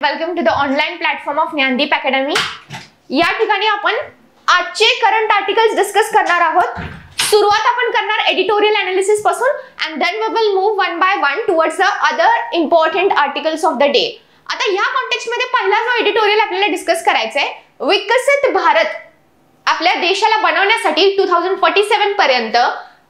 Welcome to the online platform of Gyandeep academy. या ठिकाणी आपण आजचे करंट आर्टिकल्स डिस्कस करणार आहोत। सुरुवात आपण करणार एडिटोरियल एनालिसिस पासून and then we will move one by one towards the other important articles of the day. आता या कॉन्टेक्स्ट मध्ये पहिला जो एडिटोरियल आपल्याला डिस्कस करायचा आहे, विकसित भारत आपल्या देशाला बनवण्यासाठी 2047 पर्यंत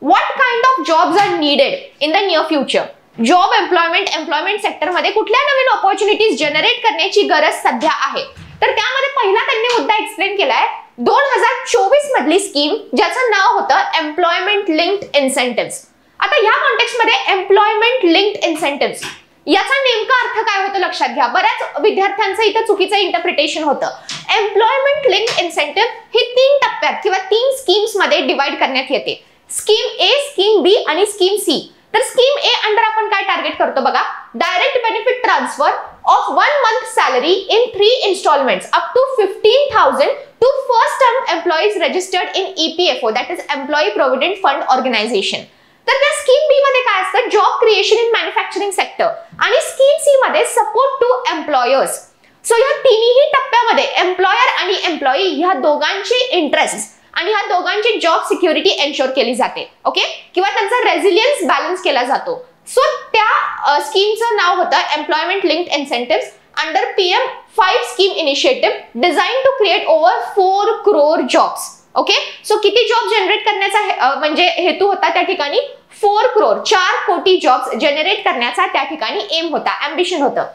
what kind of jobs are needed in the near future. Job employment sector मध्ये कुठल्या नवीन अपॉर्च्युनिटीज जनरेट करण्याची गरज सध्या आहे। तर त्यामध्ये पहिला त्यांनी मुद्दा एक्सप्लेन केलाय 2024 मधली स्कीम ज्याचं नाव होतं एम्प्लॉयमेंट लिंक्ड इन्सेंटिव्स। आता या कॉन्टेक्स्ट मध्ये एम्प्लॉयमेंट लिंक्ड इन्सेंटिव्स याचा नेमका अर्थ काय होतो लक्षात घ्या। बऱ्याच विद्यार्थ्यांचं इथं चुकीचं इंटरप्रिटेशन होतं। एम्प्लॉयमेंट लिंक्ड इन्सेंटिव्ह ही 3 टप्प्यात किंवा 3 स्कीम्स मध्ये डिवाइड करण्यात येते। स्कीम ए, स्कीम बी आणि स्कीम सी। तर स्कीम ए अंडर आपण काय टार्गेट करतो बघा, direct benefit transfer of 1 month salary in 3 installments up to 15,000 to first term employees registered in EPFO, that is employee provident fund organization. तर त्या scheme B मध्ये काय असतं, job creation in manufacturing sector आणि scheme C मध्ये support to employers. So या तिन्ही टप्प्यामध्ये एम्प्लॉयर आणि एम्प्लॉई ह्या दोघांची इंटरेस्ट आणि ह्या दोघांची जॉब सिक्युरिटी एन्श्योर केली जाते, ओके, किंवा त्यांचा रेझिलियन्स बॅलन्स केला जातो। सो त्या स्कीमचं नाव होतं employment linked incentives under PM5 scheme initiative design to create over 4 crore jobs. Okay, so किती जॉब जनरेट करण्याचा म्हणजे हेतू होता त्या ठिकाणी 4 crore 4 कोटी जॉब्स जनरेट करण्याचा त्या ठिकाणी एम होता, एम्बिशन होतं।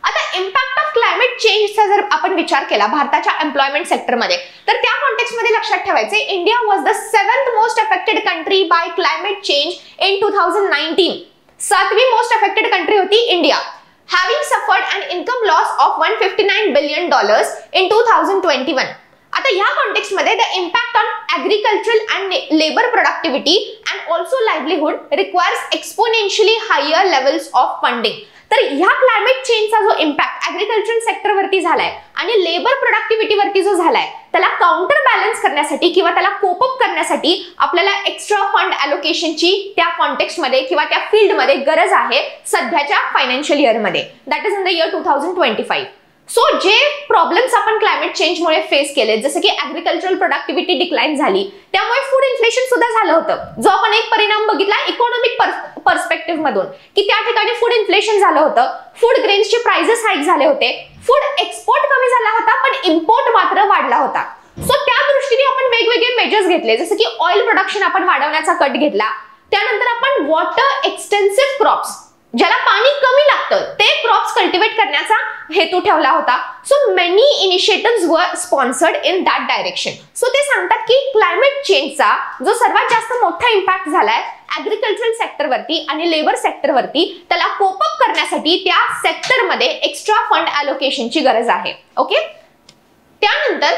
आता इम्पॅक्ट ऑफ क्लायमेट चेंजचा जर आपण विचार केला भारताच्या एम्प्लॉयमेंट सेक्टरमध्ये, तर त्या कॉन्टेक्स्ट मध्ये लक्षात ठेवायचे India was the 7th most affected country by climate change in 2019। 7वी मोस्ट अफेक्टेड कंट्री होती India, having suffered an income loss of $159 billion in 2021। आता या कॉन्टेक्स्ट मध्ये the impact on agricultural and labour productivity and also livelihood requires exponentially higher levels of funding. तर ह्या climate चेंजचा जो impact agriculture sector वरती झालाय आणि लेबर प्रोडक्टिव्हिटी वरती जो झालाय, त्याला काउंटर बॅलन्स करण्यासाठी किंवा त्याला कोप अप करण्यासाठी आपल्याला एक्स्ट्रा फंड अलोकेशनची त्या कॉन्टेक्स्ट मध्ये किंवा त्या फील्ड मध्ये गरज आहे सध्याच्या फायनान्शियल इयर मध्ये, that is in the year 2025। So जे प्रॉब्लेम्स आपण क्लायमेट चेंज मुळे फेस केले, जसं की ऍग्रीकल्चरल प्रोडक्टिव्हिटी डिक्लाइन झाली, त्यामुळे फूड इन्फ्लेशन सुद्धा झालं होतं, जो आपण एक परिणाम बघितला इकॉनॉमिक पर्स्पेक्टिव्ह मधून की त्या ठिकाणी फूड इन्फ्लेशन झालं होतं, फूड ग्रेन्सचे प्राइसेस हाईक झाले होते, फूड एक्सपोर्ट कमी झाला होता पण इम्पोर्ट मात्र वाढला होता। सो त्या दृष्टीने आपण वेगवेगळे मेजर्स घेतले, जसं की ऑइल प्रोडक्शन आपण वाढवण्याचा कट घेतला, त्यानंतर आपण वॉटर एक्सटेन्सिव्ह क्रॉप्स ज्याला पाणी कमी लागतं ते क्रॉप्स कल्टिवेट करण्याचा हेतू ठेवला होता। सो मेनी इनिशिएटिव्हज वर sponsored in that direction. So ते सांगतात की क्लायमेट चेंजचा जो सर्वात जास्त मोठा इम्पॅक्ट झालाय ऍग्रीकल्चरल सेक्टरवरती आणि लेबर सेक्टरवरती, त्याला कोप अप करण्यासाठी त्या सेक्टरमध्ये एक्स्ट्रा फंड अलोकेशनची गरज आहे, ओके। त्यानंतर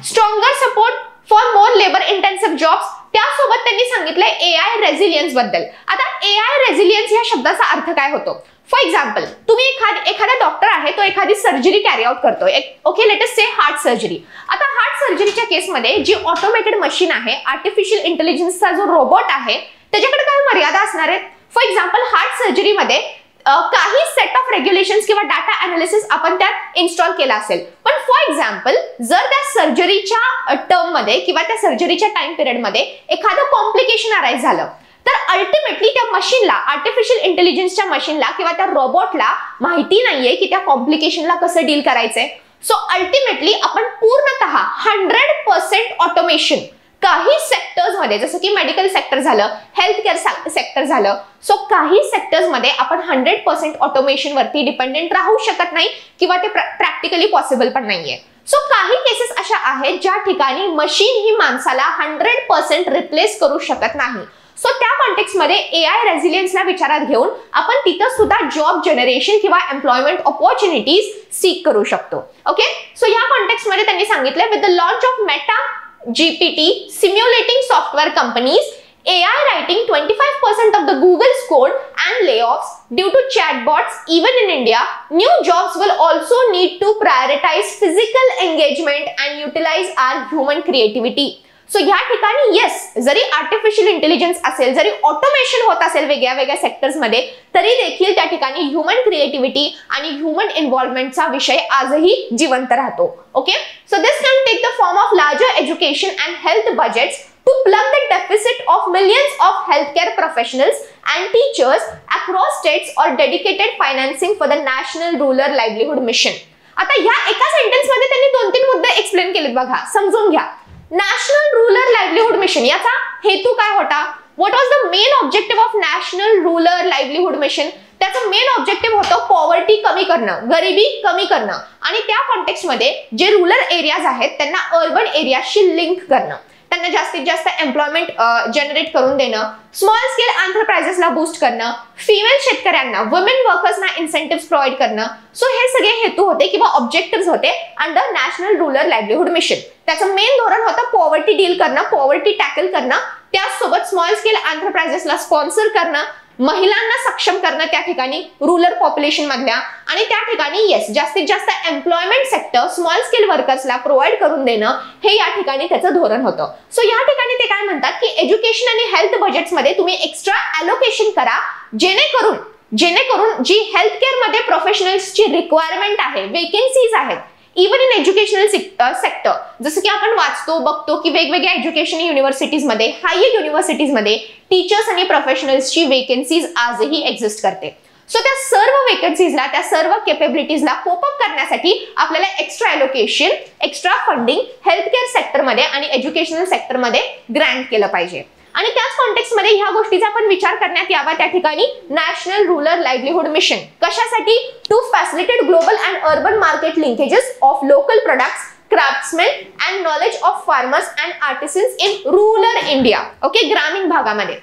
stronger support for more labour intensive jobs, त्यासोबत त्यांनी सांगितलंय AI रेझिलियन्स बद्दल। आता AI रेझिलियन्स या शब्दाचा अर्थ काय होतो, फॉर एक्झाम्पल तुम्ही एखादा डॉक्टर आहे, तो एखादी सर्जरी कॅरी आउट करतोय, ओके, लेट अस से हार्ट सर्जरी। आता हार्ट सर्जरीच्या केसमध्ये जी ऑटोमेटेड मशीन आहे, आर्टिफिशियल इंटेलिजन्सचा जो रोबोट आहे, त्याच्याकडे काही मर्यादा असणार आहेत। फॉर एक्झाम्पल हार्ट सर्जरीमध्ये काही सेट ऑफ रेग्युलेशन्स किंवा डाटा अनालिसिस आपण त्यात इन्स्टॉल केला असेल, पण फॉर एक्झाम्पल जर त्या सर्जरीच्या टर्म मध्ये किंवा त्या सर्जरीच्या टाइम पिरियड मध्ये एखादं कॉम्प्लिकेशन अराईज झालं, तर अल्टिमेटली त्या मशीनला, आर्टिफिशियल इंटेलिजन्सच्या मशीनला किंवा त्या रोबोटला माहिती नाहीये की त्या कॉम्प्लिकेशनला कसं डील करायचंय। सो अल्टिमेटली आपण पूर्णतः 100% ऑटोमेशन काही सेक्टर्स मध्ये, जसं की मेडिकल सेक्टर झालं, हेल्थ केअर सेक्टर झालं, सो काही सेक्टर्स मध्ये आपण 100% ऑटोमेशन वरती डिपेंडेंट राहू शकत नाही किंवा ते प्रॅक्टिकली पॉसिबल पण नाहीये। सो काही केसेस अशा आहेत ज्या ठिकाणी मशीन ही माणसाला 100% रिप्लेस करू शकत नाही। सो त्या कॉन्टेक्स्ट मध्ये AI रेझिलियन्सला विचारात घेऊन आपण तिथं सुद्धा जॉब जनरेशन किंवा एम्प्लॉयमेंट अपॉर्च्युनिटीज सीक करू शकतो, ओके। सो या कॉन्टेक्स्ट मध्ये त्यांनी सांगितलं with the launch of Meta GPT simulating software companies, AI writing 25% of the Google's code and layoffs due to chatbots even in India, new jobs will also need to prioritize physical engagement and utilize our human creativity. So या ठिकाणी yes, जरी artificial intelligence असेल, जरी automation होत असेल वेगळ्या वेगळ्या sectors मध्ये, तरी देखील त्या ठिकाणी ह्युमन क्रिएटिव्हिटी आणि ह्युमन इन्व्हॉल्वमेंटचा विषय आजही जिवंत राहतो. Okay, so this can take the form of larger education and health budgets to plug the deficit of millions of healthcare professionals and teachers across states or dedicated financing for the National Rural Livelihood Mission. आता या एका sentence मध्ये त्यांनी 2-3 मुद्दे explain केलेत बघा, समजून घ्या. नॅशनल रूरल लाईव्हलीहुड मिशन याचा हेतू काय होता? What was the main objective of national rural livelihood mission? त्याचं मेन ऑब्जेक्टिव्ह होतं पॉवर्टी कमी करणं, गरिबी कमी करणं, आणि त्या कॉन्टेक्स्ट मध्ये जे रूरल एरियाज आहेत त्यांना अर्बन एरियाशी लिंक करणं, त्यांना जास्तीत जास्त एम्प्लॉयमेंट जनरेट करून देणं, स्मॉल स्केल एंटरप्राइजेसला बूस्ट करणं, फिमेल शेतकऱ्यांना, वुमेन वर्कर्सना इन्सेंटिव्स प्रोव्हाइड करणं. सो हे सगळे हेतू होते किंवा ऑब्जेक्टिव्ह होते under national rural livelihood mission. त्याचं मेन धोरण होतं पॉवर्टी डील करणं, पॉवर्टी टॅकल करणं, त्याचसोबत स्मॉल स्केल एंटरप्राइजेसला स्पॉन्सर करणं, महिलांना सक्षम करणं त्या ठिकाणी रूरल पॉप्युलेशन मधल्या, आणि त्या ठिकाणी येस जास्तीत जास्त एम्प्लॉयमेंट सेक्टर स्मॉल स्केल वर्कर्सला प्रोव्हाइड करून देणं, हे या ठिकाणी त्याचं धोरण होतं. सो या ठिकाणी ते काय म्हणतात की एज्युकेशन आणि हेल्थ बजेट्समध्ये तुम्ही एक्स्ट्रा अलोकेशन करा, जेणेकरून जी हेल्थ केअर मध्ये प्रोफेशनल्सची रिक्वायरमेंट आहे, वेकेन्सीज आहेत, इवन इन एज्युकेशनल सेक्टर, जसं की आपण वाचतो बघतो की वेगवेगळ्या एज्युकेशन युनिव्हर्सिटीजमध्ये, हायर युनिव्हर्सिटीजमध्ये टीचर्स आणि प्रोफेशनल्सची वेकेन्सीज आजही एक्झिस्ट करते. सो त्या सर्व वेकन्सीजला, त्या सर्व केपेबिलिटीजला कोप अप करण्यासाठी आपल्याला extra allocation, extra funding health care सेक्टरमध्ये आणि एज्युकेशनल सेक्टरमध्ये ग्रँट केलं पाहिजे. आणि त्याच कॉन्टेक्स्ट मध्ये ह्या गोष्टीचा आपण विचार करण्यात यावा त्या ठिकाणी नॅशनल रूरल लाईव्हलीहुड मिशन. कशासाठी? To facilitate global and urban market linkages of local products, craftsman and knowledge of farmers and artisans in rural India. Okay, ग्रामीण भागामध्ये.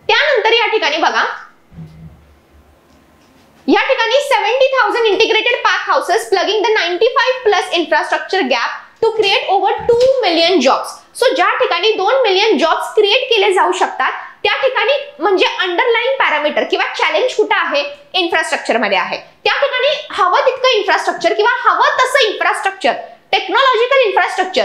त्यानंतर या ठिकाणी बघा, या ठिकाणी 70,000 integrated park houses plugging the 95+ infrastructure gap to create over 2 million jobs. So ज्या ठिकाणी 2 मिलियन जॉब्स क्रिएट केले जाऊ शकतात त्या ठिकाणी म्हणजे अंडरलाईन पॅरामीटर किंवा चॅलेंज कुठं आहे? इन्फ्रास्ट्रक्चर मध्ये आहे. त्या ठिकाणी हवं तितकं इन्फ्रास्ट्रक्चर किंवा हवं तसं इन्फ्रास्ट्रक्चर, टेक्नॉलॉजिकल इन्फ्रास्ट्रक्चर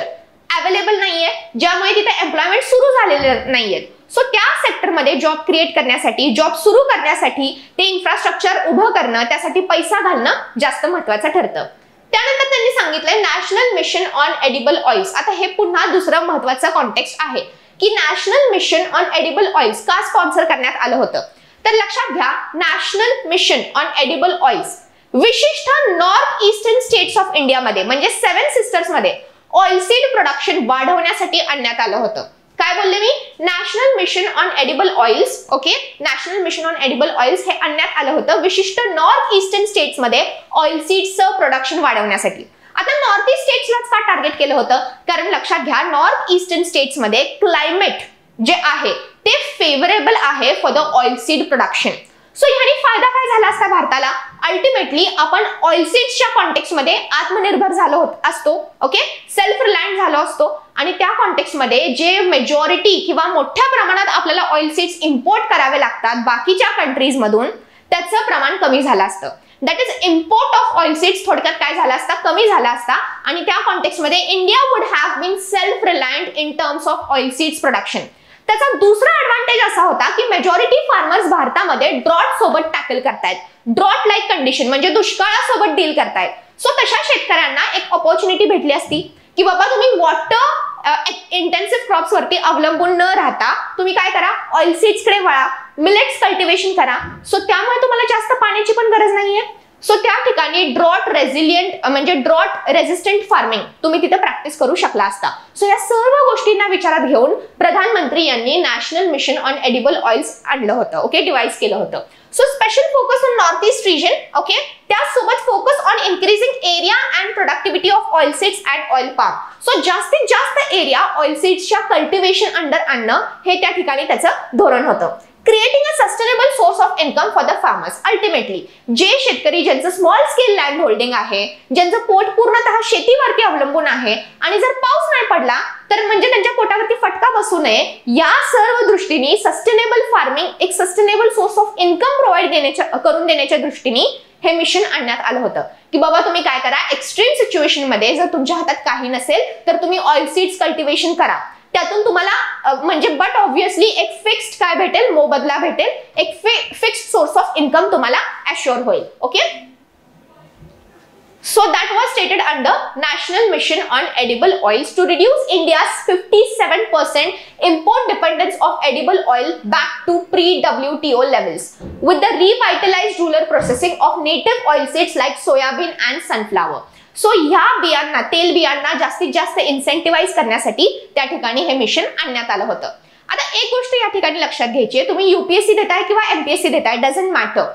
अवेलेबल नाहीये, ज्यामुळे तिथे एम्प्लॉयमेंट सुरू झालेले नाहीयेत. सो त्या सेक्टरमध्ये जॉब क्रिएट करण्यासाठी, जॉब सुरू करण्यासाठी ते इन्फ्रास्ट्रक्चर उभं करणं, त्यासाठी पैसा घालणं जास्त महत्त्वाचं ठरतं. त्यानंतर त्यांनी सांगितलंय national mission on edible oils. आता हे पुन्हा दुसरं महत्त्वाचं कॉन्टेक्स्ट आहे की national mission on edible oils का स्पॉन्सर करण्यात आलं होतं. तर लक्षात घ्या, national mission on edible oils विशिष्ट नॉर्थ ईस्टर्न स्टेट्स ऑफ इंडियामध्ये म्हणजे 7 सिस्टर्स मध्ये ऑइलसीड प्रोडक्शन वाढवण्यासाठी आणण्यात आलं होतं. काय बोलले मी? National mission on edible oils. Okay, national mission on edible oils हे आणण्यात आलं होतं विशिष्ट नॉर्थ ईस्टर्न स्टेट्स मध्ये ऑइलसीड्सचं प्रोडक्शन वाढवण्यासाठी. आता नॉर्थ ईस्ट स्टेट्सलाच का टार्गेट केलं होतं? कारण लक्षात घ्या, नॉर्थ ईस्टर्न स्टेट्स मध्ये क्लायमेट जे आहे ते फेवरेबल आहे फॉर द ऑइलसीड प्रोडक्शन. सो ह्याने फायदा काय झाला असता भारताला? अल्टिमेटली आपण ऑइलसीड्सच्या कॉन्टेक्स्ट मध्ये आत्मनिर्भर झालो असतो. ओके, सेल्फ रिलायंट झालो असतो, आणि त्या कॉन्टेक्स्ट मध्ये जे मेजॉरिटी किंवा मोठ्या प्रमाणात आपल्याला ऑइलसीड्स इम्पोर्ट करावे लागतात बाकीच्या कंट्रीज मधून, त्याचं प्रमाण कमी झालं असतं. दॅट इज इम्पोर्ट ऑफ ऑइलसीड्स थोडक्यात काय झाला असता? कमी झाला असता. आणि त्या कॉन्टेक्स्ट मध्ये India would have been self reliant in terms of oilseeds production. त्याचा दुसरा ऍडव्हान्टेज असा होता की मेजॉरिटी फार्मर्स भारतामध्ये ड्रॉट सोबत टॅकल करतायत. ड्रॉट लाईक कंडिशन म्हणजे दुष्काळासोबत डील करतायत. सो तशा शेतकऱ्यांना एक ऑपॉर्च्युनिटी भेटली असती की बाबा तुम्ही वॉटर इंटेन्सिव्ह क्रॉप्स वरती अवलंबून न राहता तुम्ही काय करा? ऑइलसीड्स कडे वळा, मिलेट्स कल्टिवेशन करा. सो त्यामुळे तुम्हाला जास्त पाण्याची पण गरज नाहीये. सो त्या ठिकाणी ड्रॉट रेझिलियंट म्हणजे ड्रॉट रेझिस्टंट फार्मिंग तुम्ही तिथे प्रॅक्टिस करू शकला असता. सो या सर्व गोष्टींना विचारात घेऊन प्रधानमंत्री यांनी national mission on edible oils आणलं होतं. ओके, डिवाइस केलं होतं. So special focus on north east region. Okay, त्यासोबत focus on increasing area and productivity of oilseeds and oil palm. So जास्तीत जास्त एरिया ऑइलसीड्सच्या कल्टिवेशन अंडर आणणं हे त्या ठिकाणी त्याचं धोरण होतं. Creating a sustainable source of income for the farmers. Ultimately जे शेतकरी ज्यांचं स्मॉल स्केल लँड होल्डिंग आहे, ज्यांचं पोट पूर्णतः शेतीवरती अवलंबून आहे, आणि जर पाऊस नाही पडला तर म्हणजे त्यांच्या पोटावरती फटका बसू नये, या सर्व दृष्टीने सस्टेनेबल फार्मिंग एक sustainable source of income provide करून देण्याच्या दृष्टीने हे मिशन आणण्यात आलं होतं की बाबा तुम्ही काय करा, एक्स्ट्रीम सिच्युएशन मध्ये जर तुमच्या हातात काही नसेल तर तुम्ही ऑइल सीड्स कल्टिवेशन करा, त्यातून तुम्हाला म्हणजे बट ऑब्व्हियसली एक फिक्स्ड काय भेटेल, मोबदला भेटेल, एक फिक्स्ड सोर्स ऑफ इन्कम तुम्हाला अश्योर होईल. Okay, so that was stated under National Mission on Edible Oils to reduce India's 57% import dependence of edible oil back to pre-WTO levels with the revitalized rural processing of native oilseeds like soybean and sunflower. So ह्या बियांना, तेल बियांना जास्तीत जास्त इन्सेंटिव्हाइज करण्यासाठी त्या ठिकाणी हे मिशन आणण्यात आलं होतं. आता एक गोष्ट या ठिकाणी लक्षात घ्यायची आहे, तुम्ही UPSC देताय किंवा MPSC देताय, डझंट मॅटर,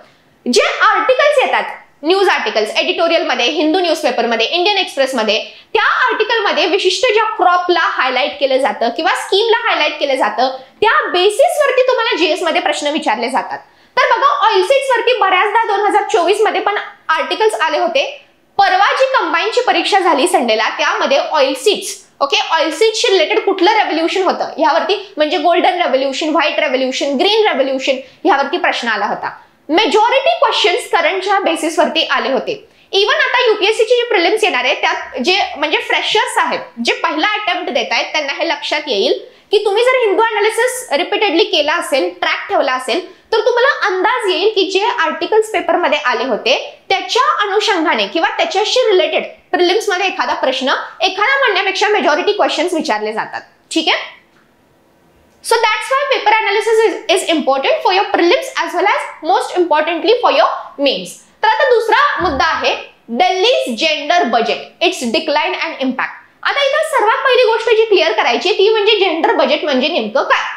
जे आर्टिकल्स येतात, न्यूज आर्टिकल्स एडिटोरियल मध्ये, हिंदू न्यूजपेपर मध्ये, इंडियन एक्सप्रेस मध्ये, त्या आर्टिकल मध्ये विशिष्ट ज्या क्रॉपला हायलाइट केलं जातं किंवा स्कीमला हायलाइट केलं जातं त्या बेसिस वरती तुम्हाला जीएस मध्ये प्रश्न विचारले जातात. तर बघा, ऑइलसीड्स वरती बऱ्याचदा 2024 मध्ये पण आर्टिकल्स आले होते. परवा जी कंबाईनची परीक्षा झाली संडेला, त्यामध्ये ऑइलसीड्स, ओके, ऑइलसीड्सशी रिलेटेड कुठलं रेव्होल्युशन होतं यावरती, म्हणजे golden revolution, white revolution, green revolution, यावरती प्रश्न आला होता. मेजॉरिटी क्वेश्चन्स करंटच्या बेसिस वरती आले होते. इव्हन आता UPSCची जी प्रिलिम्स येणार आहे त्यात जे म्हणजे फ्रेशर्स आहेत, जे पहिला अटेम्प्ट देत आहेत, त्यांना हे लक्षात येईल की तुम्ही जर हिंदू अनालिसिस रिपीटेडली केला असेल, ट्रॅक ठेवला असेल, तर तुम्हाला अंदाज येईल की जे आर्टिकल्स पेपरमध्ये आले होते त्याच्या अनुषंगाने किंवा त्याच्याशी रिलेटेड प्रिलिम्स मध्ये एखादा प्रश्न, एखादा म्हणण्यापेक्षा मेजॉरिटी क्वेश्चन्स विचारले जातात. ठीक आहे, so that's why paper analysis is important for your prelims as well as most importantly for your mains. तर आता दुसरा मुद्दा आहे Delhi's gender budget, it's decline and impact. आता इथं सर्वात पहिली गोष्ट जी क्लिअर करायची ती म्हणजे जेंडर बजेट म्हणजे नेमकं काय.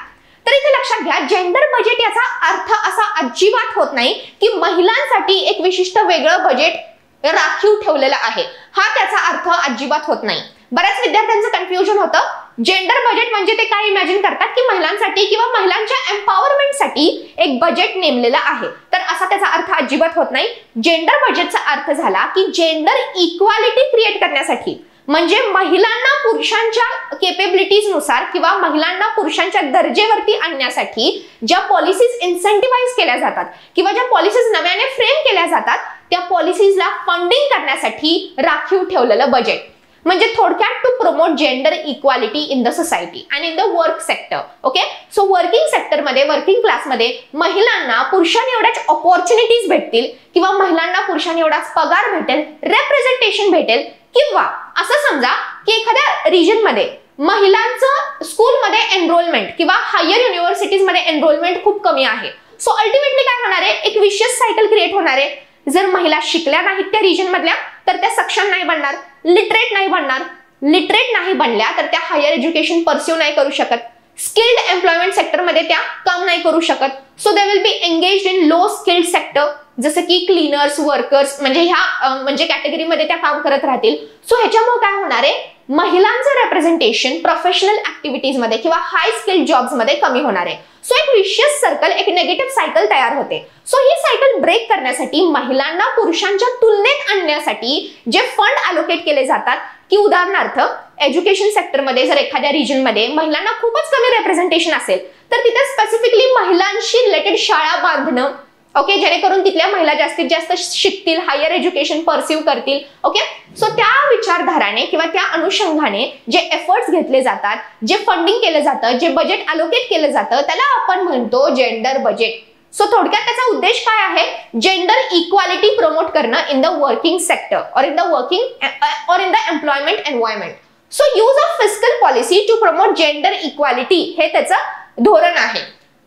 तर इथे लक्षात घ्या, जेंडर बजेट याचा अर्थ असा अजिबात होत नाही की महिलांसाठी एक विशिष्ट वेगळं बजेट राखीव ठेवलेलं आहे, हा त्याचा अर्थ अजिबात होत नाही. बऱ्याच विद्यार्थ्यांचं कन्फ्युजन होतं. जेंडर बजेट म्हणजे ते काय इमॅजिन करतात की महिलांसाठी किंवा महिलांच्या एम्पॉवरमेंटसाठी एक बजेट नेमलेलं आहे, तर असा त्याचा अर्थ अजिबात होत नाही. जेंडर बजेटचा अर्थ झाला की जेंडर इक्वालिटी क्रिएट करण्यासाठी, म्हणजे महिलांना पुरुषांच्या केपेबिलिटीज नुसार किंवा महिलांना पुरुषांच्या दर्जेवरती आणण्यासाठी ज्या पॉलिसीज इन्सेंटिव्हाइज केल्या जातात किंवा ज्या पॉलिसीज नव्याने फ्रेम केल्या जातात, त्या पॉलिसीजला फंडिंग करण्यासाठी राखीव ठेवलेलं बजेट. म्हणजे थोडक्यात to promote gender equality in the society and in the work sector. Okay, so working सेक्टरमध्ये, वर्किंग क्लासमध्ये महिलांना पुरुषांनी एवढ्याच ऑपॉर्च्युनिटीज भेटतील किंवा महिलांना पुरुषांनी एवढाच पगार भेटेल, रेप्रेझेंटेशन भेटेल, किंवा असं समजा की एखाद्या रिजनमध्ये महिलांचं स्कूलमध्ये एनरोलमेंट किंवा हायर युनिव्हर्सिटीजमध्ये एनरोलमेंट खूप कमी आहे. सो अल्टिमेटली काय होणार आहे, एक विशियस सायकल क्रिएट होणार आहे. जर महिला शिकल्या नाहीत त्या रिजन मधल्या तर त्या सक्षम नाही बनणार, लिटरेट नाही बनणार, लिटरेट नाही बनल्या तर त्या हायर एज्युकेशन परस्यू नाही करू शकत, स्किल्ड एम्प्लॉयमेंट सेक्टरमध्ये त्या काम नाही करू शकत. So they will B engaged in low skilled sector, जसं की क्लीनर्स, वर्कर्स, म्हणजे ह्या म्हणजे कॅटेगरीमध्ये त्या काम करत राहतील. सो ह्याच्यामुळे काय होणार आहे, महिलांचं रेप्रेझेंटेशन प्रोफेशनल ऍक्टिव्हिटीज मध्ये किंवा हाय स्किल्ड जॉब्स मध्ये कमी होणार आहे. सो एक विशियस सर्कल, एक नेगेटिव्ह सायकल तयार होते. सो ही सायकल ब्रेक करण्यासाठी, महिलांना पुरुषांच्या तुलनेत आणण्यासाठी जे फंड अलोकेट केले जातात, की उदाहरणार्थ एज्युकेशन सेक्टरमध्ये जर एखाद्या रिजनमध्ये महिलांना खूपच कमी रेप्रेझेंटेशन असेल तर तिथे स्पेसिफिकली महिलांशी रिलेटेड शाळा बांधणं, ओके, जेणेकरून तिथल्या महिला जास्तीत जास्त शिकतील, हायर एज्युकेशन परस्यू करतील. ओके, सो त्या विचारधाराने किंवा त्या अनुषंगाने जे एफर्ट्स घेतले जातात, जे फंडिंग केलं जातं, जे बजेट अलोकेट केलं जातं, त्याला आपण म्हणतो जेंडर बजेट. सो थोडक्यात त्याचा उद्देश काय आहे, जेंडर इक्वालिटी प्रमोट करणं इन द वर्किंग सेक्टर और इन द वर्किंग और in the employment environment. So use of fiscal policy to promote gender equality हे त्याचं धोरण आहे.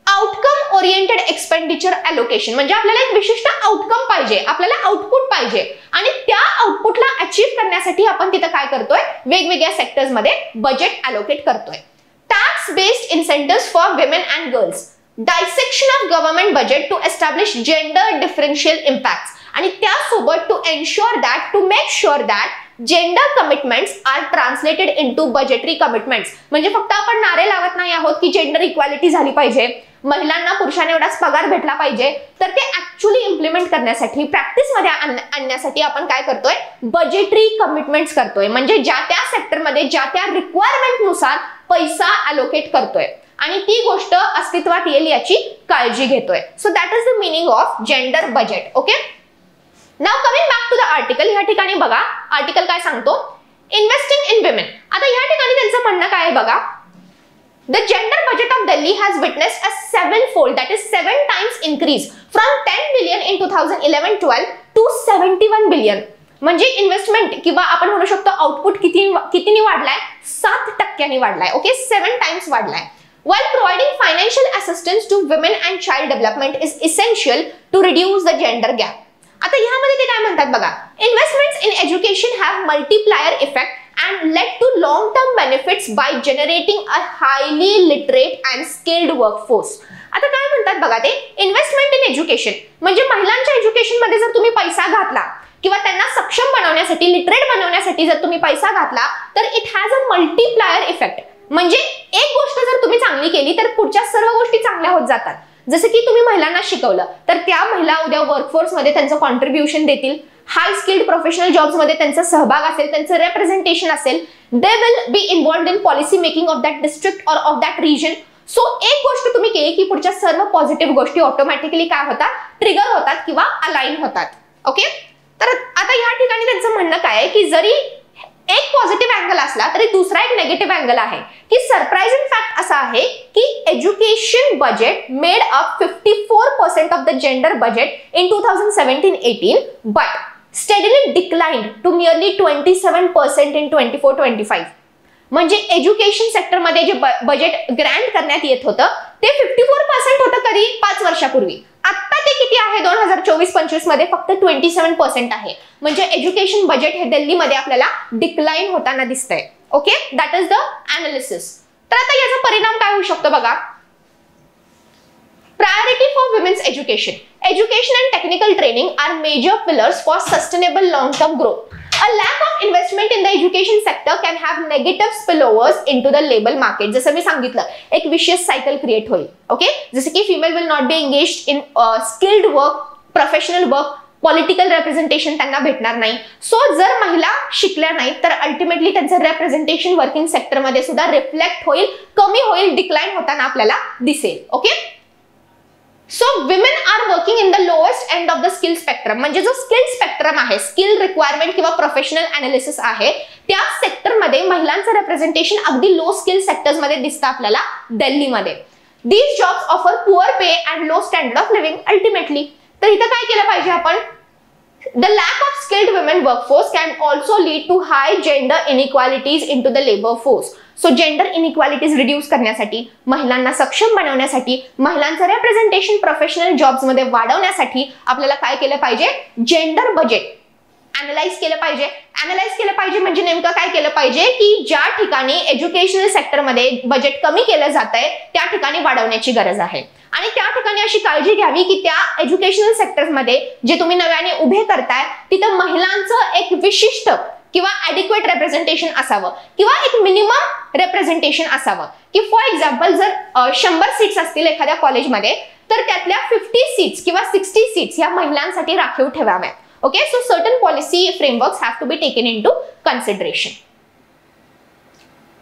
आउटकम ओरिएंटेड एक्सपेंडिचर अलोकेशन, म्हणजे आपल्याला एक विशिष्ट आउटकम पाहिजे, आपल्याला आउटपुट पाहिजे आणि त्या आउटपुटला अचीव्ह करण्यासाठी आपण तिथं काय करतोय, वेगवेगळ्या सेक्टर्स मध्ये बजेट अलोकेट करतोय. Tax based incentives for women and girls, dissection of government budget to establish gender differential impact, आणि त्यासोबत to ensure that, to make sure that gender commitments are translated into budgetary commitments. म्हणजे फक्त आपण नारे लावत नाही आहोत की जेंडर इक्वालिटी झाली पाहिजे, महिलांना पुरुषांना एवढाच पगार भेटला पाहिजे, तर ते ऍक्च्युअली इम्प्लिमेंट करण्यासाठी, प्रॅक्टिस मध्ये आणण्यासाठी आपण काय करतोय, बजेटरी कमिटमेंट्स करतोय. म्हणजे ज्या त्या सेक्टरमध्ये ज्या त्या रिक्वायरमेंट नुसार पैसा अलोकेट करतोय आणि ती गोष्ट अस्तित्वात येईल याची काळजी घेतोय. So that is the meaning of gender budget. Okay, now coming back to the article, ह्या ठिकाणी बघा आर्टिकल काय सांगतो, इन्व्हेस्टिंग इन विमेन. आता ह्या ठिकाणी त्यांचं म्हणणं काय आहे बघा, the gender budget of Delhi has witnessed a sevenfold, that is 7 times increase from 10 billion in 2011-12 to 71 billion. म्हणजे इन्व्हेस्टमेंट किंवा आपण म्हणू शकतो आउटपुट कितीने वाढलाय, 7% वाढलाय. ओके, 7 टाइम्स वाढलाय. While providing financial assistance to women and child development is essential to reduce the gender gap. आता ह्यामध्ये ते काय म्हणतात बघा, investments in education have multiplier effect and led to long-term benefits by generating a highly literate and skilled workforce. आता काय म्हणतात बघा ते, इन्व्हेस्टमेंट इन एज्युकेशन म्हणजे महिलांच्या एज्युकेशन मध्ये जर तुम्ही पैसा घातला किंवा त्यांना सक्षम बनवण्यासाठी, लिटरेट बनवण्यासाठी जर तुम्ही पैसा घातला तर it has a multiplier effect. म्हणजे एक गोष्ट जर तुम्ही चांगली केली तर पुढच्या सर्व गोष्टी चांगल्या होत जातात. जसं की तुम्ही महिलांना शिकवलं तर त्या महिला उद्या वर्कफोर्स मध्ये त्यांचं कॉन्ट्रीब्युशन देतील, हाय स्किल्ड प्रोफेशनल जॉब्स मध्ये त्यांचा सहभाग असेल, त्यांचं रिप्रेझेंटेशन असेल, they will be involved in policy making of that district or of that region. So एक गोष्ट तुम्ही केली की पुढच्या सर्व पॉझिटिव्ह गोष्टी ऑटोमॅटिकली काय होतात, ट्रिगर होतात किंवा अलाइन होतात. ओके, तर आता या ठिकाणी त्यांचं म्हणणं काय आहे की जरी एक पॉझिटिव्ह अँगल असला तरी दुसरा एक नेगेटिव्ह अँगल आहे की सरप्राइजिंग फॅक्ट असा आहे की education budget made up 54% of the gender budget in 2017-18 but steadily declined to nearly 27% in 24-25. म्हणजे एज्युकेशन सेक्टर मध्ये जे बजेट ग्रँट करण्यात येत होतं ते 54% होतं कधी 5 वर्षापूर्वी. आता ते किती आहे 2024-25 मध्ये फक्त 27% आहे. म्हणजे एज्युकेशन बजेट हे दिल्लीमध्ये आपल्याला डिक्लाइन होताना दिसतंय. Okay, that is the analysis. तर आता याचा परिणाम काय होऊ शकतो बघा, priority for women's education. Education and technical training are major pillars for sustainable long-term growth. A lack of investment in the education sector can have negative spillovers into the labor market. जसं मी सांगितलं, एक vicious cycle create होईल. Okay, जसं की female will not be engaged in skilled work, professional work, political representation त्यांना भेटणार नाही. So जर महिला शिकल्या नाहीत तर अल्टिमेटली त्यांचं रिप्रेझेंटेशन वर्किंग सेक्टरमध्ये सुद्धा रिफ्लेक्ट होईल, कमी होईल, डिक्लाइन होताना आपल्याला दिसेल. Okay, so women are working in the lowest end of the skill spectrum. म्हणजे जो स्किल स्पेक्ट्रम आहे, स्किल रिक्वायरमेंट किंवा प्रोफेशनल अनालिसिस आहे, त्या सेक्टरमध्ये महिलांचं रिप्रेझेंटेशन अगदी लो स्किल सेक्टर्स मध्ये दिसतं आपल्याला दिल्लीमध्ये. These jobs offer poor pay and low standard of living ultimately. तर इथं काय केलं पाहिजे आपण, the lack of skilled women workforce can also lead to high gender inequalities in to the labour force. So gender inequalities reduce करण्यासाठी, महिलांना सक्षम बनवण्यासाठी, महिलांचं रिप्रेझेंटेशन प्रोफेशनल जॉब्स मध्ये वाढवण्यासाठी आपल्याला काय केलं पाहिजे, जेंडर बजेट अनालाइज केलं पाहिजे. अनालाइज केलं पाहिजे म्हणजे नेमकं काय केलं पाहिजे की ज्या ठिकाणी एज्युकेशनल सेक्टरमध्ये बजेट कमी केलं जात आहे त्या ठिकाणी वाढवण्याची गरज आहे. आणि त्या ठिकाणी अशी काळजी घ्यावी की त्या एज्युकेशनल सेक्टरमध्ये जे तुम्ही नव्याने उभे करताय तिथं महिलांचं एक विशिष्ट किंवा ॲडिक्वेट रिप्रेझेंटेशन असावं किंवा एक मिनिमम रिप्रेझेंटेशन असावं. की फॉर एक्झाम्पल जर 100 सीट्स असतील एखाद्या कॉलेजमध्ये तर त्यातल्या 50 सीट्स किंवा 60 सीट्स या महिलांसाठी राखीव ठेवाव्यात. Okay, so certain policy frameworks have to be taken into consideration.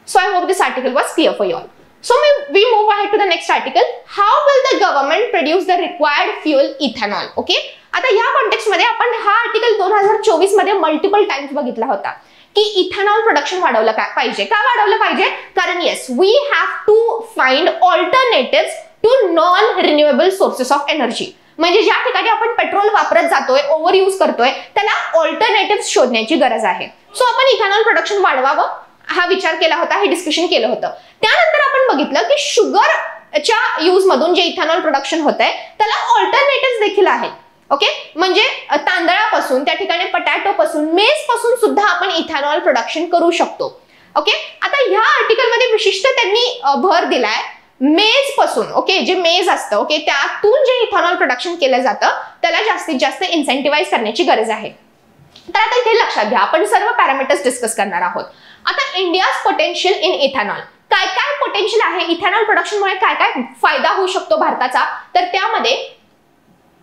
So I hope this article was clear for you all. So we move ahead to the next article. How will the government produce the required fuel ethanol? Okay. आता या context मध्ये आपण हा article 2024 मध्ये multiple times बघितला होता की ethanol production वाढवलं पाहिजे. का वाढवलं पाहिजे? कारण yes we have to find alternatives to non renewable sources of energy. म्हणजे ज्या ठिकाणी आपण पेट्रोल वापरत जातोय, ओव्हर यूज करतोय, त्याला ऑल्टरनेटिव्स शोधण्याची गरज आहे. सो आपण इथेनॉल प्रोडक्शन वाढवावं हा विचार केला होता, हे डिस्कशन केलं होतं. त्यानंतर आपण बघितलं की शुगरच्या यूज मधून जे इथेनॉल प्रोडक्शन होतंय त्याला ऑल्टरनेटिव्स देखील आहेत. ओके, म्हणजे तांदळापासून, त्या ठिकाणी पटॅटो पासून, मेज पासून सुद्धा आपण इथेनॉल प्रोडक्शन करू शकतो. ओके, आता ह्या आर्टिकल मध्ये विशिष्ट त्यांनी भर दिलाय मेज पासून. ओके, जे मेज असतं, ओके, त्यातून जे इथेनॉल प्रोडक्शन केलं जातं त्याला जास्तीत जास्त इन्सेंटिव्हाइज करण्याची गरज आहे. तर आता इथे लक्षात घ्या, आपण सर्व पॅरामीटर्स डिस्कस करणार आहोत. आता इंडियाज पोटेन्शियल इन इथेनॉल, काय काय पोटेन्शियल आहे इथेनॉल प्रोडक्शनमुळे, काय काय फायदा होऊ शकतो भारताचा, तर त्यामध्ये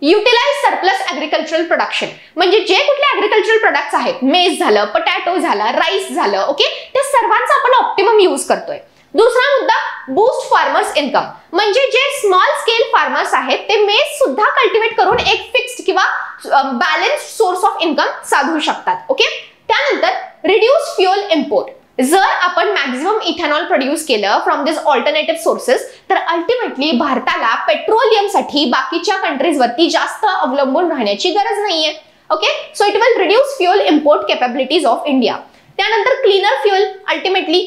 युटिलाइज सरप्लस ऍग्रिकल्चरल प्रोडक्शन, म्हणजे जे कुठले ऍग्रिकल्चरल प्रोडक्ट्स आहेत, मेज झालं, पटॅटो झालं, राईस झालं, ओके, त्या सर्वांचा आपण ऑप्टिमम यूज करतोय. दुसरा मुद्दा बूस्ट फार्मर्स इन्कम, म्हणजे जे स्मॉल स्केल फार्मर्स आहेत ते मेज सुद्धा कल्टिवेट करून एक फिक्स्ड किंवा बॅलन्स्ड सोर्स ऑफ इन्कम साधू शकतात. ओके. त्यानंतर रिड्यूस फ्युएल इम्पोर्ट. जर आपण मॅक्झिमम इथेनॉल प्रोड्यूस केलं फ्रॉम दिस ऑल्टरनेटिव्ह सोर्सेस तर अल्टिमेटली भारताला पेट्रोलियमसाठी बाकीच्या कंट्रीज वरती जास्त अवलंबून राहण्याची गरज नाहीये. Okay. So it will reduce fuel import capabilities of India. त्यानंतर क्लीनर फ्युएल अल्टिमेटली,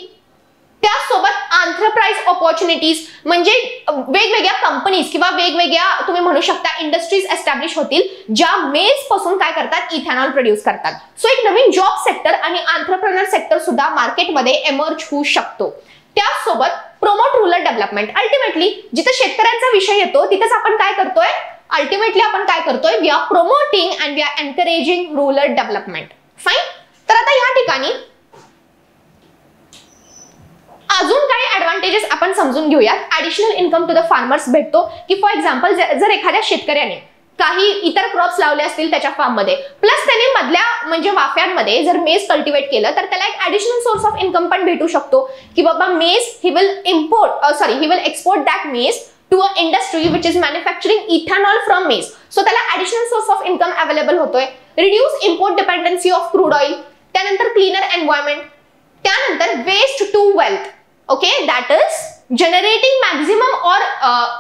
त्यासोबत एंटरप्राइज ऑपॉर्च्युनिटीज, म्हणजे वेगवेगळ्या कंपनीज किंवा वेगवेगळ्या तुम्ही म्हणू शकता इंडस्ट्रीज एस्टॅब्लिश होतील ज्या मेज पासून काय करतात, इथेनॉल प्रोड्यूस करतात. सो एक नवीन जॉब सेक्टर आणि एंटरप्रेन्योर सेक्टर सुद्धा मार्केटमध्ये एमर्ज होऊ शकतो. त्यासोबत प्रोमोट रूरल डेव्हलपमेंट. अल्टिमेटली जिथे शेतकऱ्यांचा विषय येतो तिथेच आपण काय करतोय, अल्टिमेटली आपण काय करतोय, we are promoting and we are encouraging rural development. Fine. तर आता या ठिकाणी अजून काही ऍडव्हान्टेजेस आपण समजून घेऊयात. Additional income to the farmers भेटतो की फॉर एक्झाम्पल जर एखाद्या शेतकऱ्याने काही इतर क्रॉप्स लावले असतील त्याच्या फार्म मध्ये, प्लस त्याने मधल्या म्हणजे वाफ्यांमध्ये जर मेज कल्टिवेट केलं तर त्याला एक ऍडिशनल सोर्स ऑफ इन्कम पण भेटू शकतो की बाबा maize he will export that maize to a industry which is manufacturing ethanol from maize. So त्याला additional source of income available होतोय. Reduce import dependency of crude oil. त्यानंतर cleaner environment. त्यानंतर waste to wealth. Okay, that is generating maximum or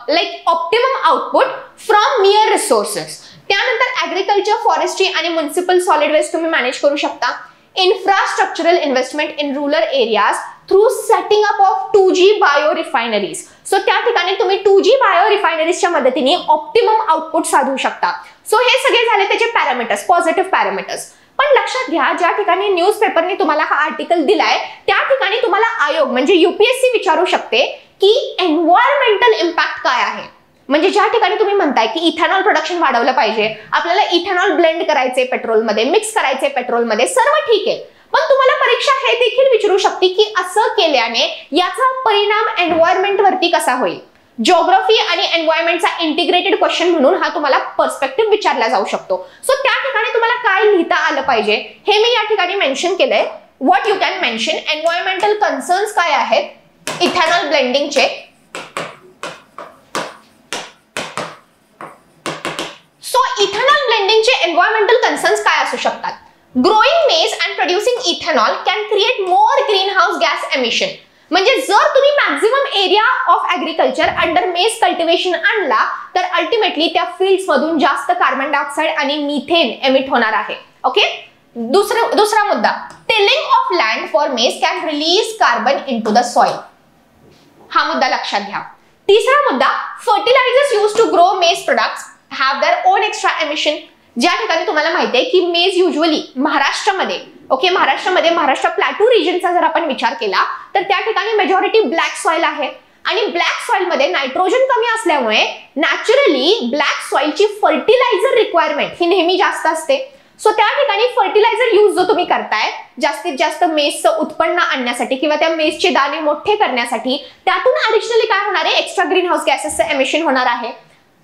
like optimum output from mere resources. त्यानंतर agriculture, forestry आणि municipal solid waste तुम्ही manage करू शकता. Infrastructural investment in rural areas through setting up of 2G bio refineries. So त्या ठिकाणी तुम्ही 2G bio रिफायनरीजच्या मदतीने optimum output साधू शकता. सो हे सगळे झाले त्याचे पॅरामीटर्स, पॉझिटिव्ह पॅरामीटर्स. पण लक्षात घ्या, ज्या ठिकाणी न्यूजपेपरने तुम्हाला हा आर्टिकल दिलाय त्या ठिकाणी तुम्हाला आयोग म्हणजे UPSC विचारू शकते की एन्व्हायरमेंटल इम्पॅक्ट काय आहे. म्हणजे ज्या ठिकाणी तुम्ही म्हणताय की इथेनॉल प्रोडक्शन वाढवलं पाहिजे, आपल्याला इथेनॉल ब्लेंड करायचे पेट्रोलमध्ये, मिक्स करायचे पेट्रोलमध्ये, सर्व ठीक आहे. पण तुम्हाला परीक्षा हे देखील विचारू शकते की असं केल्याने याचा परिणाम एन्व्हायरमेंट वरती कसा होईल. जिओग्राफी आणि एन्व्हायरमेंटचा इंटिग्रेटेड क्वेश्चन म्हणून हा तुम्हाला पर्स्पेक्टिव्ह विचारला जाऊ शकतो. सो त्या ठिकाणी तुम्हाला काय लिहिता आलं पाहिजे हे मी या ठिकाणी मेन्शन केलंय. What you can mention, environmental concerns काय आहेत इथेनॉल ब्लेंडिंगचे. सो इथेनॉल ब्लेंडिंगचे एन्व्हायरमेंटल कन्सर्न्स काय असू शकतात. Growing maize and producing ethanol can create more green house gas emission. म्हणजे जर तुम्ही maximum area of agriculture under maize cultivation आणला तर अल्टिमेटली त्या फील्ड्स मधून जास्त कार्बन डायऑक्साइड आणि मिथेन एमिट होणार आहे. ओके. दुसरा मुद्दा, tilling of land for maize can release carbon into the soil. हा मुद्दा लक्षात घ्या. तिसरा मुद्दा, फर्टिलायझर्स यूज टू ग्रो मेज products have their own extra emission. ज्या ठिकाणी तुम्हाला माहिती आहे की मेज युजली महाराष्ट्रामध्ये, ओके, महाराष्ट्र प्लॅटू रिजनचा जर आपण विचार केला तर त्या ठिकाणी मेजॉरिटी ब्लॅक सॉइल आहे आणि ब्लॅक सॉइल मध्ये नायट्रोजन कमी असल्यामुळे नॅचरली ब्लॅक सॉइलची फर्टिलायझर रिक्वायरमेंट ही नेहमी जास्त असते. सो त्या ठिकाणी फर्टिलायझर यूज जो तुम्ही करताय जास्तीत जास्त मेजचं उत्पन्न आणण्यासाठी किंवा त्या मेजचे दाणे मोठे करण्यासाठी, त्यातून ऍडिशनली काय होणार आहे, एक्स्ट्रा ग्रीन हाऊस गॅसेसचं एमिशन होणार आहे.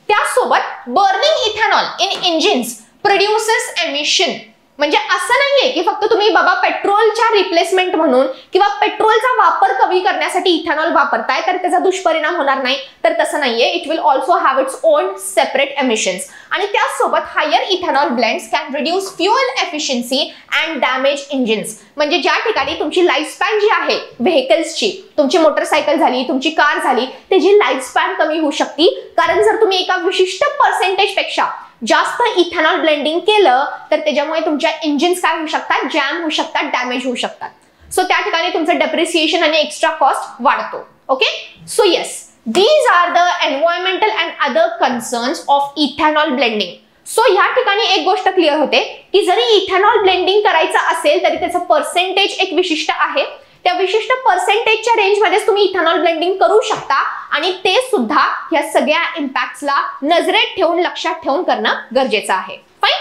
त्यासोबत burning ethanol in engines produces emission. म्हणजे असं नाहीये की फक्त तुम्ही बाबा पेट्रोलच्या रिप्लेसमेंट म्हणून किंवा पेट्रोलचा वापर कमी करण्यासाठी इथेनॉल वापरताय तर त्याचा दुष्परिणाम होणार नाही, तर तसं नाहीये. It will also have its own separate emissions. आणि त्यासोबत higher ethanol blends can reduce fuel efficiency and damage engines. म्हणजे ज्या ठिकाणी तुमची लाईफ स्पॅन जी आहे व्हेकल्सची, तुमची मोटरसायकल झाली, तुमची कार झाली, त्याची लाईफ स्पॅन कमी होऊ शकते. कारण जर तुम्ही एका विशिष्ट पर्सेंटेज पेक्षा जास्त इथेनॉल ब्लेंडिंग केलं तर त्याच्यामुळे तुमच्या इंजिन्स काय होऊ शकतात, जॅम होऊ शकतात, डॅमेज होऊ शकतात. सो त्या ठिकाणी तुमचं डेप्रिसिएशन आणि एक्स्ट्रा कॉस्ट वाढतो. Okay. So yes, these are the environmental and other concerns of ethanol blending. So या ठिकाणी एक गोष्ट क्लिअर होते की जरी इथेनॉल ब्लेंडिंग करायचं असेल तरी त्याचं पर्सेंटेज एक विशिष्ट आहे. त्या विशिष्ट पर्सेंटेजच्या रेंजमध्ये तुम्ही इथेनॉल ब्लेंडिंग करू शकता आणि ते सुद्धा या सगळ्या इम्पॅक्ट्सला नजरेत ठेवून, लक्षात ठेवून करणं गरजेचं आहे. Fine.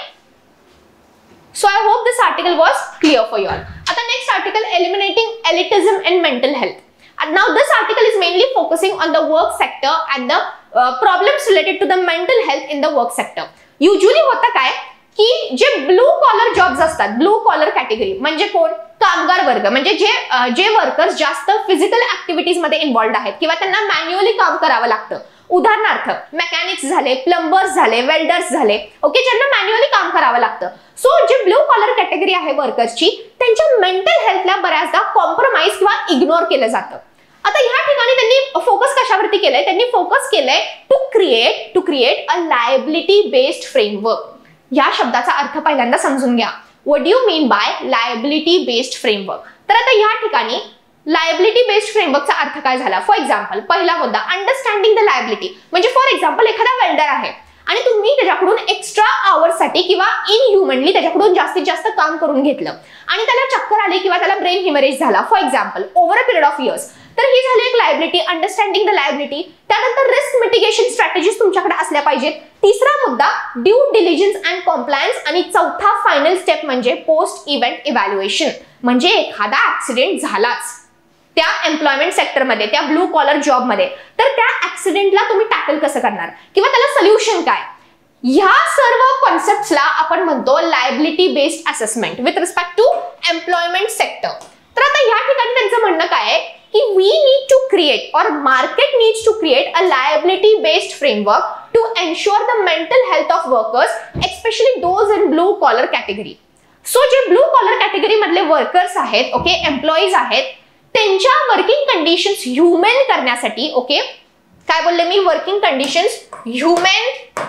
So I hope this article was clear for you all. आता next article, eliminating elitism in mental health. And now this article is mainly focusing on the work sector and the problems related to the mental health in the work sector. Usually होता काय की जे blue collar jobs असतात असतात, blue collar category म्हणजे कोण? कामगार वर्ग, म्हणजे जे वर्कर्स जास्त फिजिकल ऍक्टिव्हिटीज मध्ये इन्व्हॉल्ड आहेत किंवा त्यांना मॅन्युअली काम करावं लागतं. उदाहरणार्थ मेकॅनिक्स झाले, प्लंबर्स झाले, वेल्डर्स झाले, ओके, ज्यांना मॅन्युअली काम करावं लागतं. सो जे ब्लू कॉलर कॅटेगरी आहे वर्कर्सची, त्यांच्या मेंटल हेल्थला बऱ्याचदा कॉम्प्रोमाइज किंवा इग्नोर केलं जातं. आता या ठिकाणी त्यांनी फोकस कशावरती केलंय? त्यांनी फोकस केलंय to create a liability based framework. या शब्दाचा अर्थ पहिल्यांदा समजून घ्या. What do you mean by liability based framework? तर आता या ठिकाणी लायबिलिटी बेस्ड फ्रेमवर्कचा अर्थ काय झाला? फॉर एक्झाम्पल, पहिला मुद्दा अंडरस्टँडिंग द लायबिलिटी. म्हणजे फॉर एक्झाम्पल, एखादा वेल्डर आहे आणि तुम्ही त्याच्याकडून एक्स्ट्रा आवर्ससाठी किंवा इनह्युमनली त्याच्याकडून जास्तीत जास्त काम करून घेतलं आणि त्याला चक्कर आली किंवा त्याला ब्रेन हिमरेज झाला for example over a period of years, तर ही झाली एक लायबिलिटी, अंडरस्टँडिंग द लायबिलिटी. त्यानंतर रिस्क मिटिगेशन स्ट्रॅटेजीज तुमच्याकडे असल्या पाहिजेत. तिसरा मुद्दा ड्यू डिलिजन्स अँड कॉम्प्लायन्स. आणि चौथा फायनल स्टेप म्हणजे पोस्ट इव्हेंट इव्हॅल्युएशन. म्हणजे एखादा ऍक्सिडेंट झालाच त्या एम्प्लॉयमेंट सेक्टरमध्ये, त्या ब्लू कॉलर जॉबमध्ये, तर त्या ऍक्सिडेंटला तुम्ही टॅकल कसं करणार किंवा त्याला सोल्युशन काय? ह्या सर्व कॉन्सेप्ट्सला आपण म्हणतो liability based assessment with respect to employment sector. तर आता या ठिकाणी त्यांचं म्हणणं काय आहे की वी नीड टू क्रिएट और market needs to create a liability based framework to ensure the mental health of workers, especially those in blue collar category. So जे ब्लू कॉलर कॅटेगरी मधले वर्कर्स आहेत, ओके, एम्प्लॉईज आहेत, त्यांच्या working conditions human करण्यासाठी, okay, काय बोलले मी, working conditions human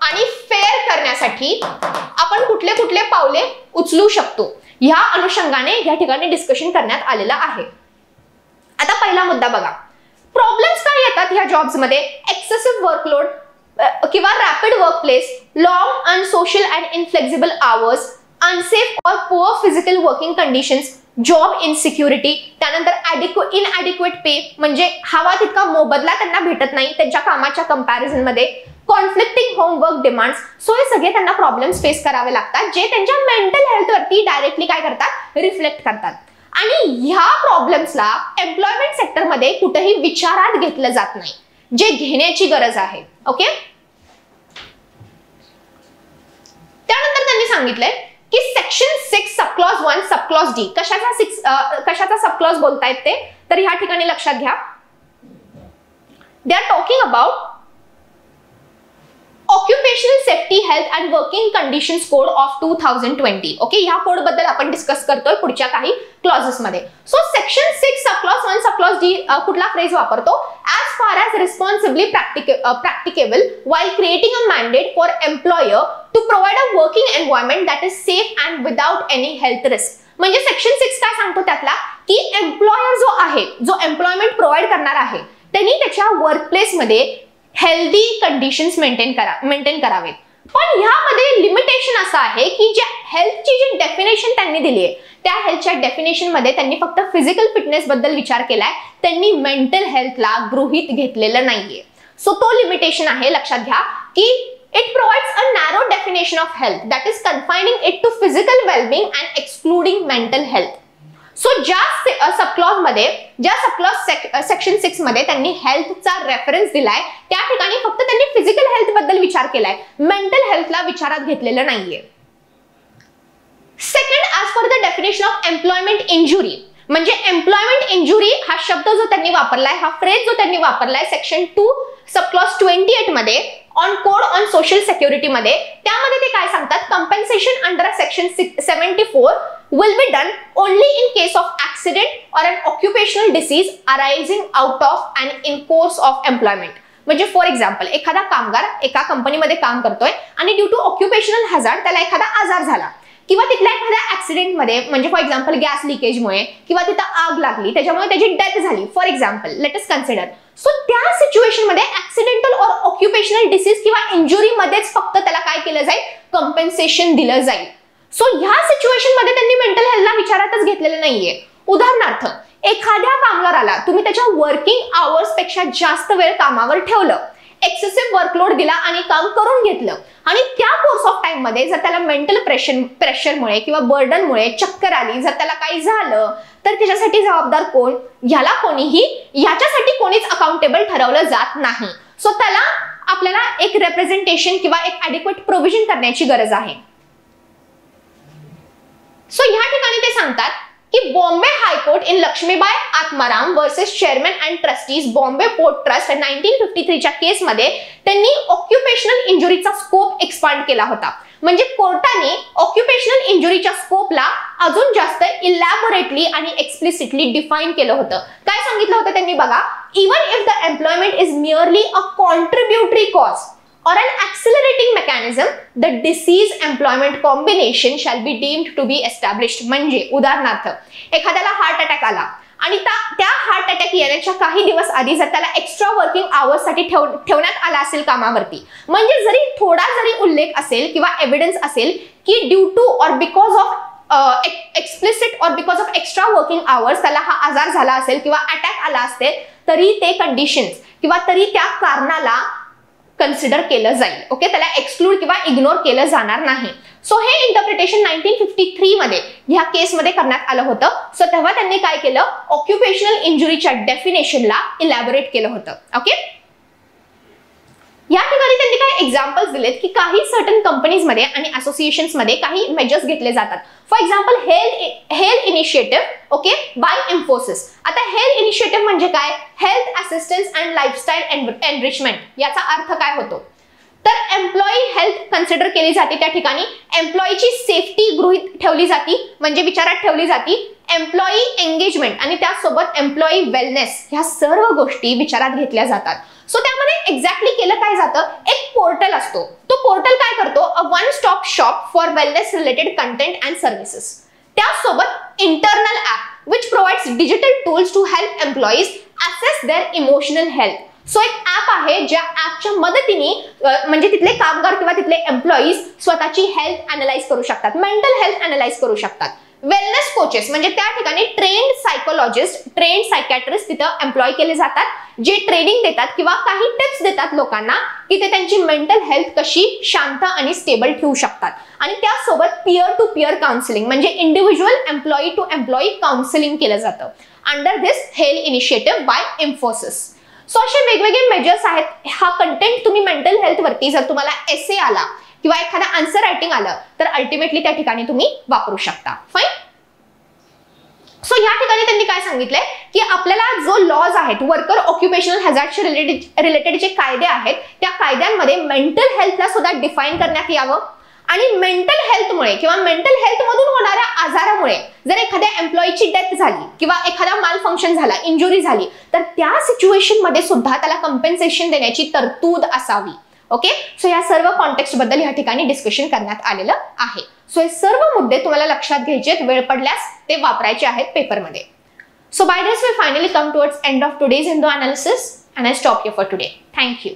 आणि फेअर करण्यासाठी आपण कुठले कुठले पावले उचलू शकतो, ह्या अनुषंगाने या ठिकाणी डिस्कशन करण्यात आलेलं आहे. आता पहिला मुद्दा बघा, प्रॉब्लेम्स काय येतात ह्या जॉब्स मध्ये? एक्सेसिव्ह वर्कलोड किंवा rapid work place, long unsocial and inflexible hours, unsafe और poor physical working conditions, job insecurity, त्यानंतर इनएडिक्वेट पे, म्हणजे हवा तितका मोबदला त्यांना भेटत नाही त्यांच्या कामाच्या कंपॅरिझन मध्ये, कॉन्फ्लिक्टिंग होमवर्क डिमांड्स. सो हे सगळे त्यांना प्रॉब्लेम्स फेस करावे लागतात जे त्यांच्या मेंटल हेल्थवरती डायरेक्टली काय करतात? रिफ्लेक्ट करतात. आणि ह्या प्रॉब्लेम्सला एम्प्लॉयमेंट सेक्टरमध्ये कुठेही विचारात घेतलं जात नाही, जे घेण्याची गरज आहे. ओके, त्यानंतर त्यांनी सांगितलंय की सेक्शन 6 सबक्लॉज 1 सबक्लॉज डी, कशाचा सबक्लॉज बोलतायत ते? तर ह्या ठिकाणी लक्षात घ्या, they are talking about occupational safety health and working conditions code of 2020. Okay, ह्या कोड बद्दल आपण डिस्कस करतोय पुढच्या काही क्लॉजेस मध्ये. So section 6 subclause 1 subclause D कुठला फ्रेज वापरतो? as far as responsibly practicable while creating a mandate for employer to provide a working environment that is safe and without any health risk. म्हणजे section 6 काय सांगतो त्यातला की employer जो आहे, जो एम्प्लॉयमेंट प्रोव्हाइड करणार आहे, त्यांनी त्याच्या वर्कप्लेस मध्ये हेल्दी कंडिशन्स मेंटेन करावेत. पण ह्यामध्ये लिमिटेशन असं आहे की ज्या हेल्थची जी डेफिनेशन त्यांनी दिली आहे, त्या हेल्थच्या डेफिनेशन मध्ये त्यांनी फक्त फिजिकल फिटनेस बद्दल विचार केलाय, त्यांनी मेंटल हेल्थला गृहीत घेतलेलं नाहीये. सो तो लिमिटेशन आहे, लक्षात घ्या की it provides a narrow definition of health that is confining it to physical well-being and excluding mental health. So ज्या सबक्लॉज मध्ये, ज्या सबक्लॉज सेक्शन 6 मध्ये त्यांनी हेल्थचा रेफरन्स दिलाय, त्या ठिकाणी फक्त त्यांनी फिजिकल हेल्थ बद्दल विचार केलाय, मेंटल हेल्थला विचारात घेतलेलं नाहीये. Second, as per the definition of employment injury, म्हणजे एम्प्लॉयमेंट इंजुरी हा शब्द जो त्यांनी वापरलाय, हा फ्रेज जो त्यांनी वापरलाय सेक्शन 2 सबक्लॉज 28 मध्ये on code on social security मध्ये, त्यामध्ये ते काय सांगतात? Compensation under section 74 will be done only in case of accident or an occupational disease arising out of and in course of employment. म्हणजे फॉर एक्झाम्पल, एखादा कामगार एका कंपनीमध्ये काम करतोय आणि ड्यू टू ऑक्युपेशनल हॅझार्ड त्याला एखादा आजार झाला किंवा तिथल्या एखाद्या ऍक्सिडेंटमध्ये, म्हणजे फॉर एक्झाम्पल गॅस लिकेजमुळे किंवा तिथं आग लागली त्याच्यामुळे त्याची डेथ झाली for example, let us consider. So त्या सिच्युएशन मध्ये ऍक्सिडेंटल और ऑक्युपेशनल डिसीज किंवा इंजुरी मध्येच फक्त त्याला काय केलं जाईल? कंपेन्सेशन दिलं जाईल. सो ह्या सिच्युएशन मध्ये त्यांनी मेंटल हेल्थला विचारातच घेतलेलं नाहीये. उदाहरणार्थ, एखाद्या कामगाराला तुम्ही त्याच्या वर्किंग आवर्स पेक्षा जास्त वेळ कामावर ठेवलं, एक्सेसिव्ह वर्कलोड दिला आणि काम करून घेतलं आणि त्या कोर्स ऑफ टाइम मध्ये जर त्याला मेंटल प्रेशरमुळे किंवा बर्डनमुळे चक्कर आली, जर त्याला काही झालं, तर त्याच्यासाठी जबाबदार कोण? ह्याला याच्यासाठी कोणीच अकाउंटेबल ठरवलं जात नाही. सो त्याला आपल्याला एक रिप्रेझेंटेशन किंवा एक ऍडिक्वेट प्रोव्हिजन करण्याची गरज आहे. सांगतात की Bombay high court in Lakshmibai Atmaram versus chairman and trustees Bombay port trust 1953 च्या केसमध्ये त्यांनी ऑक्युपेशनल इंजुरीचा स्कोप एक्सपांड केला होता. म्हणजे कोर्टाने ऑक्युपेशनल इंजुरीच्या स्कोपला अजून जास्त इलॅबोरेटली आणि एक्सप्लिसिटली डिफाईन केलं होतं. काय सांगितलं होतं त्यांनी बघा, even if the employment is merely a contributory cause or an accelerating mechanism, the disease employment combination shall be deemed to be established. म्हणजे उदाहरणार्थ एखाद्याला हार्ट अटॅक आला आणि त्या हार्ट अटॅक येण्याच्या काही दिवस आधी जर त्याला एक्स्ट्रा वर्किंग आवर्स साठी ठेवण्यात आला असेल कामावरती, म्हणजे जरी थोडा जरी उल्लेख असेल किंवा एव्हिडन्स असेल की ड्यू टू और बिकॉज ऑफ एक्सप्लिसिट और because of extra working hours त्याला हा आजार झाला असेल किंवा अटॅक आला असेल, तरी ते कंडिशन्स किंवा तरी त्या कारणाला कन्सिडर केलं जाईल. ओके, त्याला एक्सक्लूड किंवा इग्नोर केलं जाणार नाही. सो हे इंटरप्रिटेशन 1953 मध्ये ह्या केसमध्ये करण्यात आलं होतं. सो तेव्हा त्यांनी काय केलं, ऑक्युपेशनल इंजुरीच्या डेफिनेशनला इलॅबोरेट केलं होतं. ओके, या ठिकाणी त्यांनी काही एक्झाम्पल्स दिलेत की काही सर्टन कंपनीजमध्ये आणि असोसिएशन्समध्ये काही मेजर्स घेतले जातात. For example health initiative, okay, by Infosys. आता हेल्थ इनिशिएटिव्ह म्हणजे काय, health assistance and lifestyle enrichment. याचा अर्थ काय होतो, तर एम्प्लॉई हेल्थ कन्सिडर केली जाते, त्या ठिकाणी एम्प्लॉईची सेफ्टी गृहीत ठेवली जाते, म्हणजे विचारात ठेवली जाते, एम्प्लॉई एंगेजमेंट आणि त्यासोबत एम्प्लॉई वेलनेस ह्या सर्व गोष्टी विचारात घेतल्या जातात. सो त्यामध्ये एक्झॅक्टली केलं काय जातं, एक पोर्टल असतो. तो पोर्टल काय करतो, a one stop shop for wellness related content and services. त्यासोबत internal app which provides digital tools to help employees assess their emotional health. So एक ऍप आहे ज्या ऍपच्या मदतीने म्हणजे तिथले कामगार किंवा तिथले एम्प्लॉईज स्वतःची हेल्थ अॅनलाइज करू शकतात, मेंटल हेल्थ अॅनलाइज करू शकतात. वेलनेस कोचेस म्हणजे त्या ठिकाणी ट्रेन्ड सायकोलॉजिस्ट, ट्रेन्ड सायकॅट्रिस्ट तिथं एम्प्लॉय केले जातात, जे ट्रेनिंग देतात किंवा काही टिप्स देतात लोकांना की ते त्यांची मेंटल हेल्थ कशी शांत आणि स्टेबल ठेवू शकतात. आणि त्यासोबत पीअर टू पीअर काउन्सिलिंग म्हणजे individual employee to employee counselling केलं जातं under this health initiative by Infosys. सो असे वेगवेगळे मेजर्स आहेत. हा कंटेंट तुम्ही मेंटल हेल्थ वरती जर तुम्हाला एसे आला किंवा एखादा आन्सर रायटिंग आलं तर अल्टिमेटली त्या ठिकाणी तुम्ही वापरू शकता. फाईन. सो या ठिकाणी त्यांनी काय सांगितलंय की आपल्याला जो लॉज आहेत, वर्कर ऑक्युपेशनल हॅझार्डशी रिलेटेड जे कायदे आहेत, त्या कायद्यांमध्ये मेंटल हेल्थला सुद्धा डिफाईन करण्यात यावं. आणि मेंटल हेल्थमुळे किंवा मेंटल हेल्थ मधून होणाऱ्या आजारामुळे जर एखाद्या एम्प्लॉईची डेथ झाली किंवा एखादा माल फंक्शन झाला, इंजुरी झाली, तर त्या सिच्युएशन मध्ये सुद्धा त्याला कंपेन्सेशन देण्याची तरतूद असावी. ओके, सो या सर्व कॉन्टेक्स्ट बद्दल या ठिकाणी डिस्कशन करण्यात आलेलं आहे. सो हे सर्व मुद्दे तुम्हाला लक्षात घ्यायचे आहेत, वेळ पडल्यास ते वापरायचे आहेत पेपरमध्ये. So by this we finally come towards end of today's Hindu analysis and I stop here for today. Thank you.